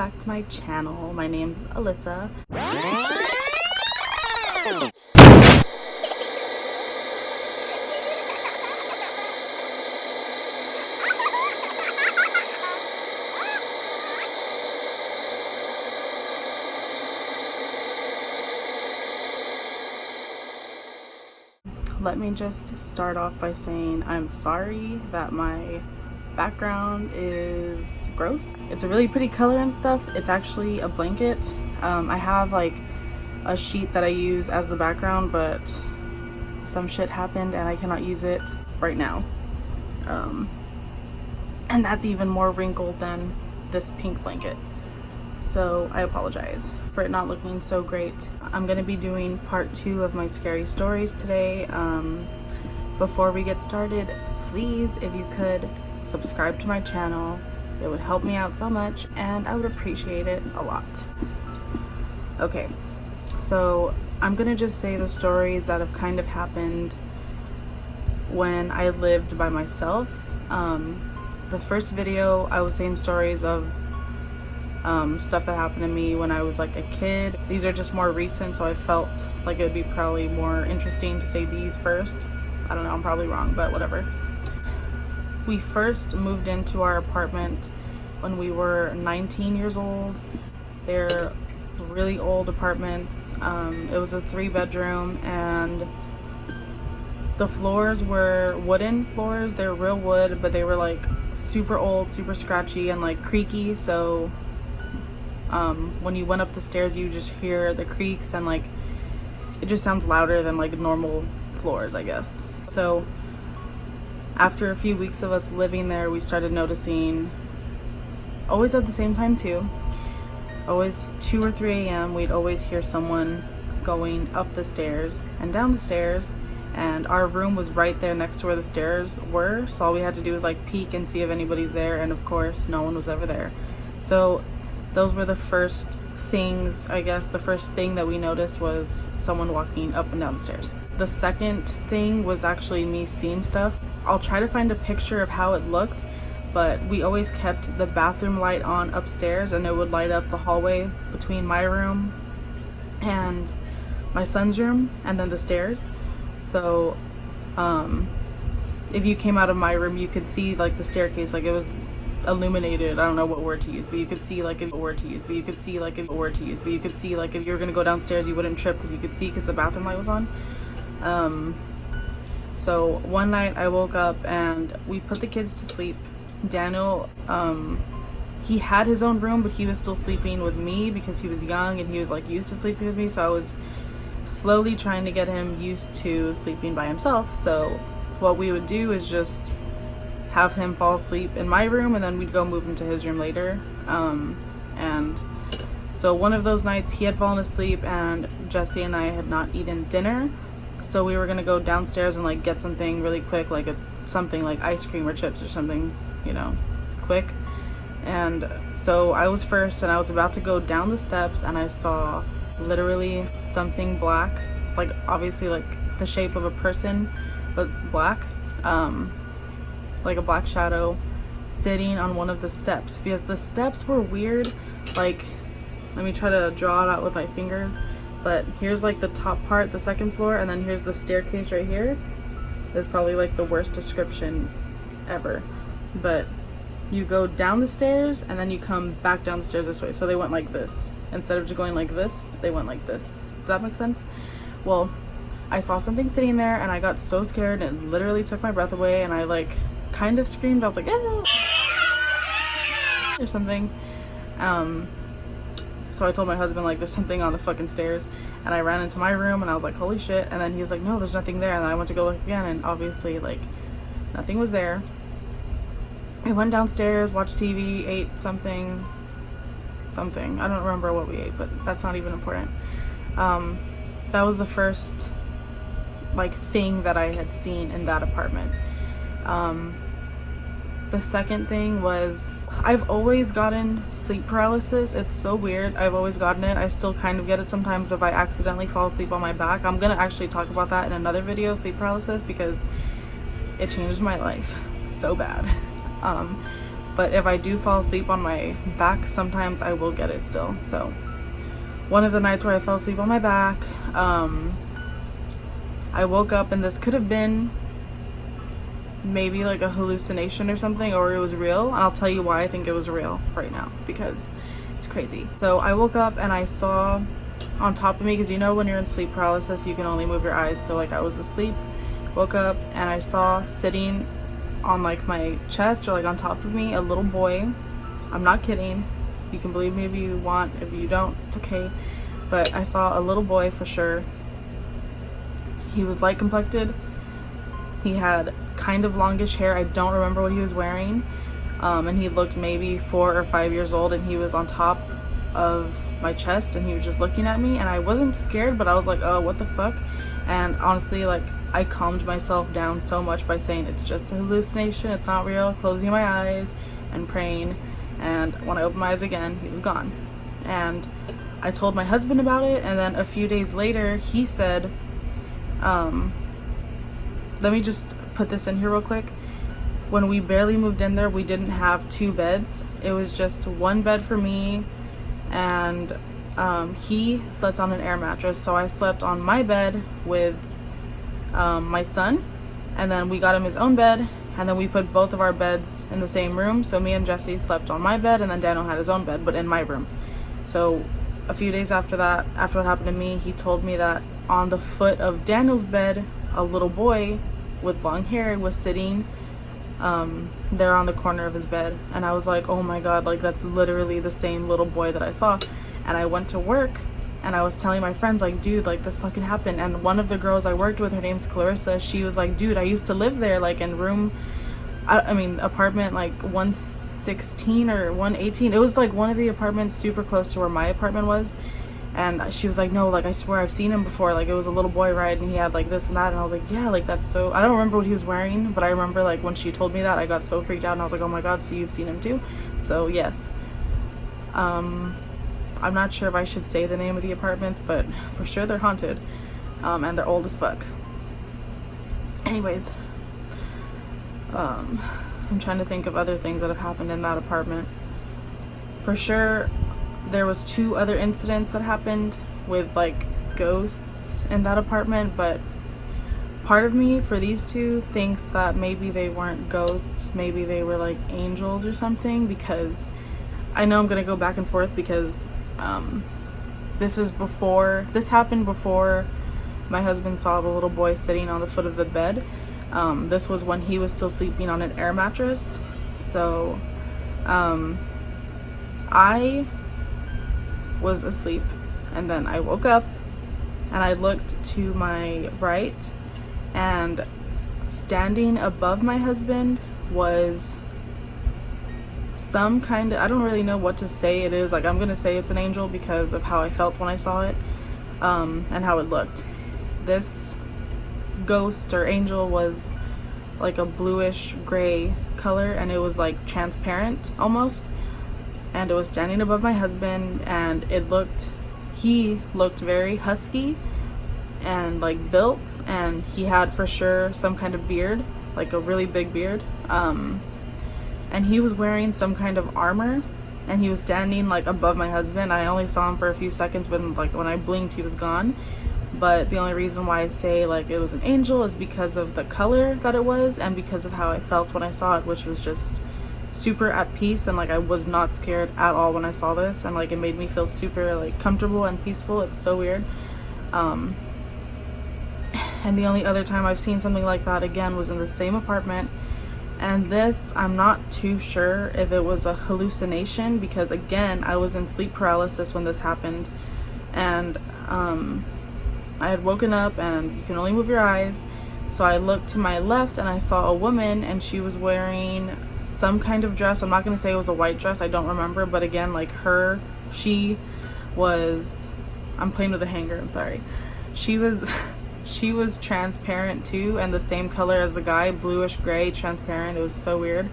back to my channel. My name's Alyssa. Let me just start off by saying I'm sorry that my background is gross. It's a really pretty color and stuff. It's actually a blanket. I have like a sheet that I use as the background, but some shit happened and I cannot use it right now. And that's even more wrinkled than this pink blanket. So I apologize for it not looking so great. I'm gonna be doing part 2 of my scary stories today. Before we get started, please, if you could, subscribe to my channel. It would help me out so much and I would appreciate it a lot. Okay, so I'm gonna just say the stories that have kind of happened when I lived by myself. The first video I was saying stories of stuff that happened to me when I was like a kid. These are just more recent, so I felt like it would be probably more interesting to say these first. I don't know, I'm probably wrong, but whatever. We first moved into our apartment when we were 19 years old. They're really old apartments. It was a 3-bedroom and the floors were wooden floors. They were real wood, but they were like super old, super scratchy and like creaky, so when you went up the stairs you just hear the creaks and like it just sounds louder than like normal floors, I guess. So after a few weeks of us living there, we started noticing, always at the same time too, always 2 or 3 a.m. we'd always hear someone going up the stairs and down the stairs, and our room was right there next to where the stairs were, so all we had to do was like peek and see if anybody's there, and of course no one was ever there. So those were the first things, I guess. The first thing that we noticed was someone walking up and down the stairs. The second thing was actually me seeing stuff. I'll try to find a picture of how it looked, but we always kept the bathroom light on upstairs and it would light up the hallway between my room and my son's room and then the stairs. So if you came out of my room you could see like the staircase, like it was illuminated. I don't know what word to use, but you could see like if you were gonna go downstairs you wouldn't trip because you could see because the bathroom light was on. So one night I woke up and we put the kids to sleep. Daniel, he had his own room, but he was still sleeping with me because he was young and he was like used to sleeping with me, so I was slowly trying to get him used to sleeping by himself. So what we would do is just have him fall asleep in my room and then we'd go move him to his room later. And so one of those nights he had fallen asleep and Jesse and I had not eaten dinner, so we were gonna go downstairs and like get something really quick, like something like ice cream or chips or something, you know, quick. And so I was first and I was about to go down the steps and I saw literally something black, like obviously like the shape of a person but black, like a black shadow sitting on one of the steps, because the steps were weird. Like, let me try to draw it out with my fingers, but here's like the top part, the second floor, and then here's the staircase right here. Is probably like the worst description ever, but you go down the stairs and then you come back down the stairs this way, so they went like this instead of just going like this, they went like this. Does that make sense? Well, I saw something sitting there and I got so scared and it literally took my breath away and I like kind of screamed. I was like, "Ah!" or something. So I told my husband like there's something on the fucking stairs, and I ran into my room and I was like, holy shit, and then he was like, no, there's nothing there, and then I went to go look again and obviously like nothing was there. I went downstairs, watched TV, ate something. I don't remember what we ate, but that's not even important. That was the first like thing that I had seen in that apartment. The second thing was, I've always gotten sleep paralysis. It's so weird. I've always gotten it. I still kind of get it sometimes if I accidentally fall asleep on my back. I'm gonna actually talk about that in another video, sleep paralysis, because it changed my life so bad. but if I do fall asleep on my back, sometimes I will get it still. So one of the nights where I fell asleep on my back, I woke up, and this could have been maybe like a hallucination or something, or it was real. And I'll tell you why I think it was real right now, because it's crazy. So I woke up and I saw on top of me, because you know when you're in sleep paralysis you can only move your eyes, so like I was asleep, woke up, and I saw sitting on like my chest or like on top of me a little boy. I'm not kidding, you can believe me if you want, if you don't, it's okay, but I saw a little boy for sure. He was light complected, he had kind of longish hair, I don't remember what he was wearing, and he looked maybe 4 or 5 years old, and he was on top of my chest, and he was just looking at me, and I wasn't scared, but I was like, oh, what the fuck? And honestly, like, I calmed myself down so much by saying it's just a hallucination, it's not real, closing my eyes and praying. And when I opened my eyes again, he was gone. And I told my husband about it, and then a few days later he said, let me just put this in here real quick. When we barely moved in there, we didn't have 2 beds. It was just 1 bed for me, and he slept on an air mattress. So I slept on my bed with my son, and then we got him his own bed, and then we put both of our beds in the same room. So me and Jesse slept on my bed, and then Daniel had his own bed, but in my room. So a few days after that, after what happened to me, he told me that on the foot of Daniel's bed, a little boy with long hair was sitting there on the corner of his bed. And I was like, oh my god, like that's literally the same little boy that I saw. And I went to work, and I was telling my friends, like, dude, like this fucking happened. And one of the girls I worked with, her name's Clarissa, she was like, dude, I used to live there, like in room, I mean apartment like 116 or 118. It was like one of the apartments super close to where my apartment was. And she was like, no, like I swear I've seen him before, like it was a little boy, right? And he had like this and that. And I was like, yeah, like that's so, I don't remember what he was wearing, but I remember like when she told me that, I got so freaked out, and I was like, oh my god, so you've seen him too? So yes. I'm not sure if I should say the name of the apartments, but for sure they're haunted, and they're old as fuck. Anyways, I'm trying to think of other things that have happened in that apartment. For sure there was 2 other incidents that happened with like ghosts in that apartment, but part of me for these 2 thinks that maybe they weren't ghosts, maybe they were like angels or something, because I know I'm gonna go back and forth, because this happened before my husband saw the little boy sitting on the foot of the bed. This was when he was still sleeping on an air mattress. So I was asleep, and then I woke up and I looked to my right, and standing above my husband was some kind of, I don't really know what to say it is, like I'm gonna say it's an angel because of how I felt when I saw it, and how it looked. This ghost or angel was like a bluish gray color, and it was like transparent almost, and it was standing above my husband, and he looked very husky and like built, and he had for sure some kind of beard, like a really big beard, and he was wearing some kind of armor, and he was standing like above my husband. I only saw him for a few seconds, when I blinked he was gone. But the only reason why I say like it was an angel is because of the color that it was, and because of how I felt when I saw it, which was just super at peace, and like I was not scared at all when I saw this, and like it made me feel super like comfortable and peaceful. It's so weird. And the only other time I've seen something like that again was in the same apartment, and this I'm not too sure if it was a hallucination, because again I was in sleep paralysis when this happened, and I had woken up and you can only move your eyes. So I looked to my left and I saw a woman, and she was wearing some kind of dress. I'm not going to say it was a white dress, I don't remember, but again, like she was, I'm playing with a hanger, I'm sorry. She was transparent too, and the same color as the guy, bluish gray, transparent. It was so weird.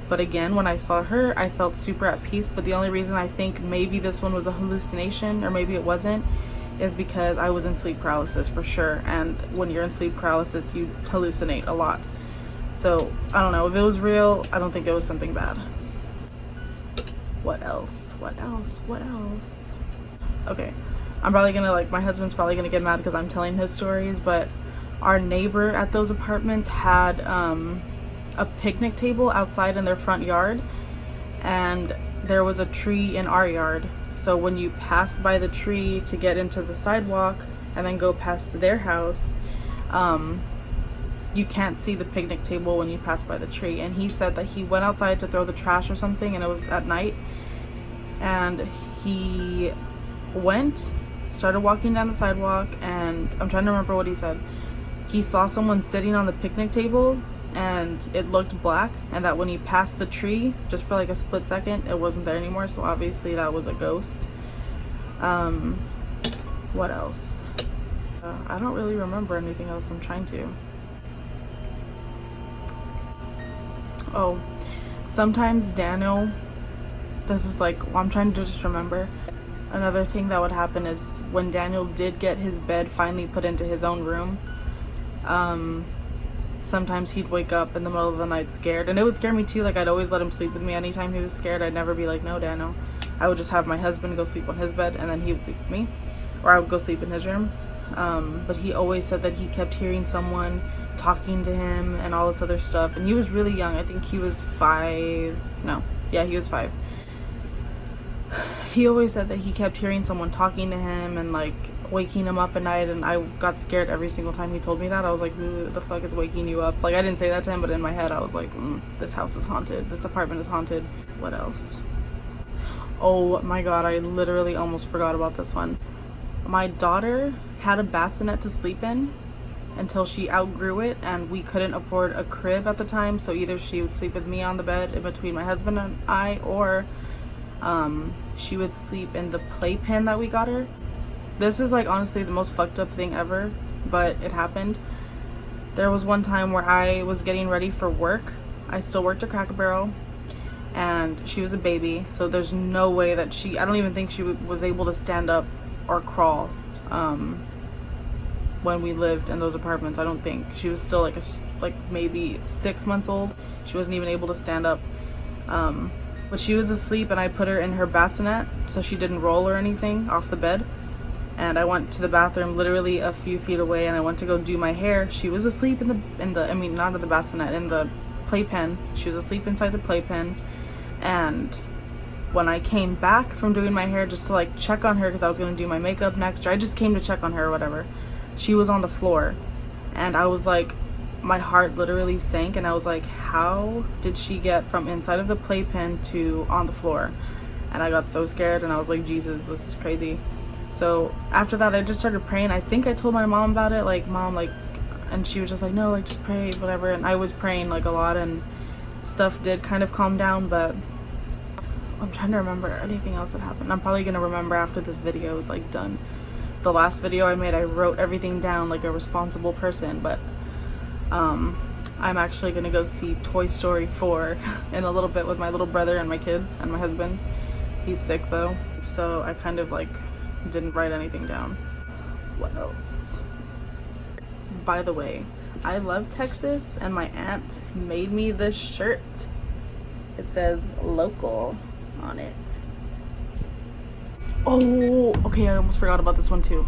But again, when I saw her, I felt super at peace. But the only reason I think maybe this one was a hallucination, or maybe it wasn't, is because I was in sleep paralysis for sure, and when you're in sleep paralysis you hallucinate a lot. So I don't know if it was real. I don't think it was something bad. What else? Okay, I'm probably gonna, like, my husband's probably gonna get mad because I'm telling his stories, but our neighbor at those apartments had a picnic table outside in their front yard, and there was a tree in our yard. So when you pass by the tree to get into the sidewalk and then go past their house, you can't see the picnic table when you pass by the tree. And he said that he went outside to throw the trash or something, and it was at night, and he started walking down the sidewalk, and I'm trying to remember what he said. He saw someone sitting on the picnic table and it looked black, and that when he passed the tree, just for like a split second, it wasn't there anymore, so obviously that was a ghost. What else? I don't really remember anything else. I'm trying to. Oh, sometimes Daniel, this is like, I'm trying to just remember. Another thing that would happen is when Daniel did get his bed finally put into his own room, sometimes he'd wake up in the middle of the night scared, and it would scare me too. Like, I'd always let him sleep with me anytime he was scared. I'd never be like, no, Daniel. I would just have my husband go sleep on his bed, and then he would sleep with me, or I would go sleep in his room. But he always said that he kept hearing someone talking to him and all this other stuff, and he was really young. I think he was 5. No, yeah, he was 5. He always said that he kept hearing someone talking to him and like waking him up at night, and I got scared every single time he told me that. I was like, who the fuck is waking you up? Like, I didn't say that to him, but in my head I was like, this house is haunted, this apartment is haunted. What else? Oh my god, I literally almost forgot about this one. My daughter had a bassinet to sleep in until she outgrew it, and we couldn't afford a crib at the time, so either she would sleep with me on the bed in between my husband and I, or she would sleep in the playpen that we got her. This is like honestly the most fucked up thing ever, but it happened. There was one time where I was getting ready for work. I still worked at Cracker Barrel, and she was a baby, so there's no way that I don't even think she was able to stand up or crawl when we lived in those apartments. I don't think. She was still like maybe 6 months old. She wasn't even able to stand up. But she was asleep, and I put her in her bassinet so she didn't roll or anything off the bed. And I went to the bathroom literally a few feet away, and I went to go do my hair. She was asleep in the I mean, not in the bassinet, in the playpen. She was asleep inside the playpen. And when I came back from doing my hair just to like check on her, because I was going to do my makeup next, or I just came to check on her or whatever, she was on the floor. And I was like, my heart literally sank, and I was like, how did she get from inside of the playpen to on the floor? And I got so scared, and I was like, Jesus, this is crazy. So after that, I just started praying. I think I told my mom about it, like, Mom, like, and she was just like, no, like, just pray, whatever. And I was praying like a lot, and stuff did kind of calm down, but I'm trying to remember anything else that happened. I'm probably gonna remember after this video is like done. The last video I made, I wrote everything down like a responsible person, but I'm actually gonna go see Toy Story 4 in a little bit with my little brother and my kids and my husband. He's sick though, so I kind of like didn't write anything down. What else? By the way, I love Texas, and my aunt made me this shirt. It says local on it. Oh, okay, I almost forgot about this one too.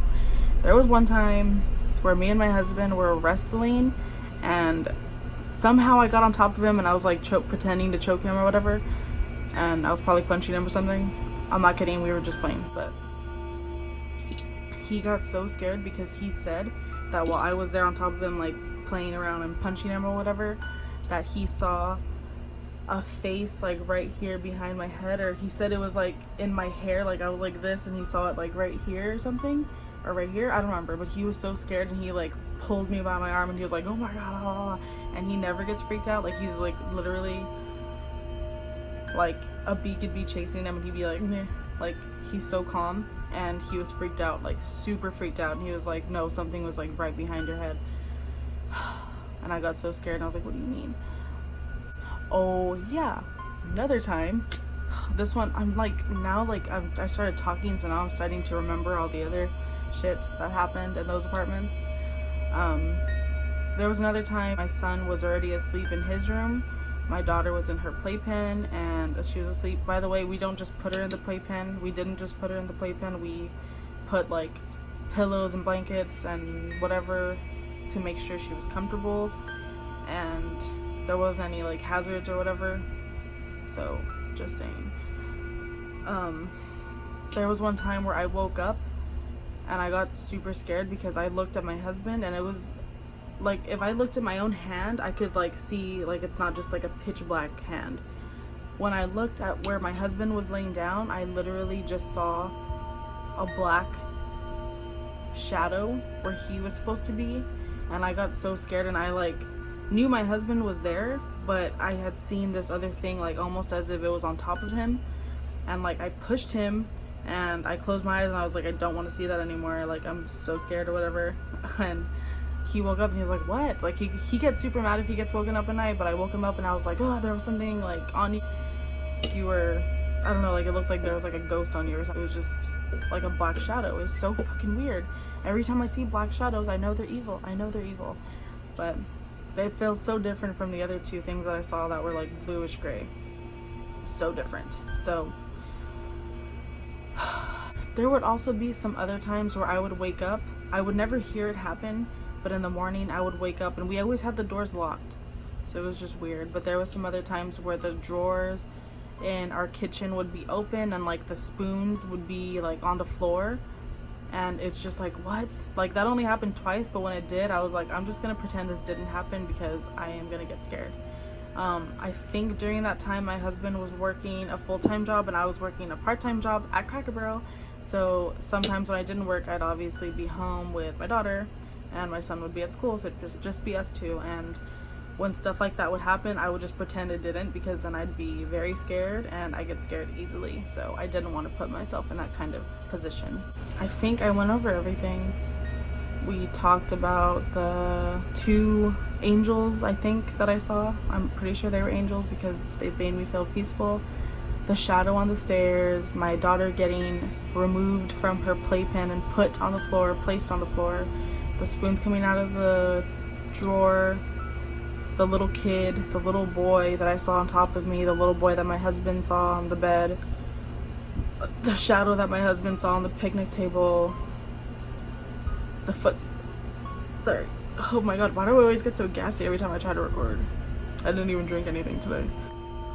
There was one time where me and my husband were wrestling, and somehow I got on top of him, and I was like pretending to choke him or whatever, and I was probably punching him or something. I'm not kidding, we were just playing. But he got so scared because he said that while I was there on top of him, like playing around and punching him or whatever, that he saw a face like right here behind my head, or he said it was like in my hair, like I was like this, and he saw it like right here or something, or right here, I don't remember. But he was so scared, and he like pulled me by my arm, and he was like, oh my god, and he never gets freaked out. Like, he's like literally like a bee could be chasing him and he'd be like, meh. Like, he's so calm, and he was freaked out, like super freaked out, and he was like, no, something was like right behind your head. And I got so scared, and I was like, what do you mean? Oh yeah, another time, this one, I'm like, now like I started talking, so now I'm starting to remember all the other shit that happened in those apartments. There was another time my son was already asleep in his room, My daughter was in her playpen and she was asleep. By the way, we don't just put her in the playpen. We didn't just put her in the playpen. We put like pillows and blankets and whatever to make sure she was comfortable and there wasn't any like hazards or whatever. So just saying. There was one time where I woke up and I got super scared because I looked at my husband and it was like, if I looked at my own hand, I could like see, like, it's not just like a pitch black hand. When I looked at where my husband was laying down, I literally just saw a black shadow where he was supposed to be, and I got so scared, and I like knew my husband was there, but I had seen this other thing like almost as if it was on top of him, and like I pushed him and I closed my eyes and I was like, I don't want to see that anymore, like I'm so scared or whatever. And he woke up and he was like, what? Like he gets super mad if he gets woken up at night, but I woke him up and I was like, oh, there was something like on you. You were, I don't know, like it looked like there was like a ghost on you or something. It was just like a black shadow. It was so fucking weird. Every time I see black shadows, I know they're evil. I know they're evil. But they feel so different from the other two things that I saw that were like bluish gray. So different. So there would also be some other times where I would wake up. I would never hear it happen, but in the morning I would wake up and we always had the doors locked. So it was just weird. But there was some other times where the drawers in our kitchen would be open and like the spoons would be like on the floor. And it's just like, what? Like that only happened twice, but when it did, I was like, I'm just gonna pretend this didn't happen because I am gonna get scared. I think during that time my husband was working a full-time job and I was working a part-time job at Cracker Barrel. So sometimes when I didn't work, I'd obviously be home with my daughter and my son would be at school, so it'd just be us two. And when stuff like that would happen, I would just pretend it didn't, because then I'd be very scared and I get scared easily. So I didn't want to put myself in that kind of position. I think I went over everything. We talked about the 2 angels, I think, that I saw. I'm pretty sure they were angels because they made me feel peaceful. The shadow on the stairs, my daughter getting removed from her playpen and put on the floor, placed on the floor, the spoons coming out of the drawer, the little kid, the little boy that I saw on top of me, the little boy that my husband saw on the bed, the shadow that my husband saw on the picnic table, the foot. Sorry. Oh my god, why do I always get so gassy every time I try to record? I didn't even drink anything today.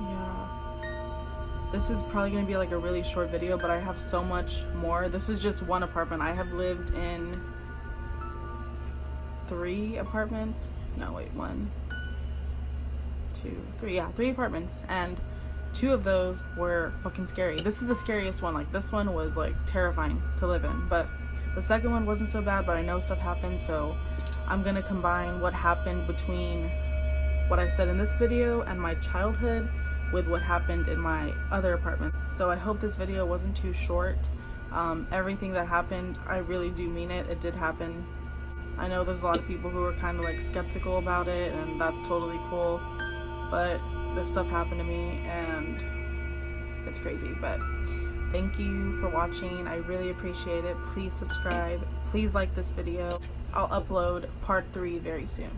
Yeah. This is probably gonna be like a really short video, but I have so much more. This is just one apartment. I have lived in 3 apartments. No, wait, 1, 2, 3. Yeah, 3 apartments, and 2 of those were fucking scary. This is the scariest one. Like, this one was like terrifying to live in, but the second one wasn't so bad, but I know stuff happened, so I'm gonna combine what happened between what I said in this video and my childhood with what happened in my other apartment. So I hope this video wasn't too short. Everything that happened, I really do mean it. It did happen. I know there's a lot of people who are kind of like skeptical about it, and that's totally cool, but this stuff happened to me and it's crazy. But thank you for watching. I really appreciate it. Please subscribe. Please like this video. I'll upload part 3 very soon.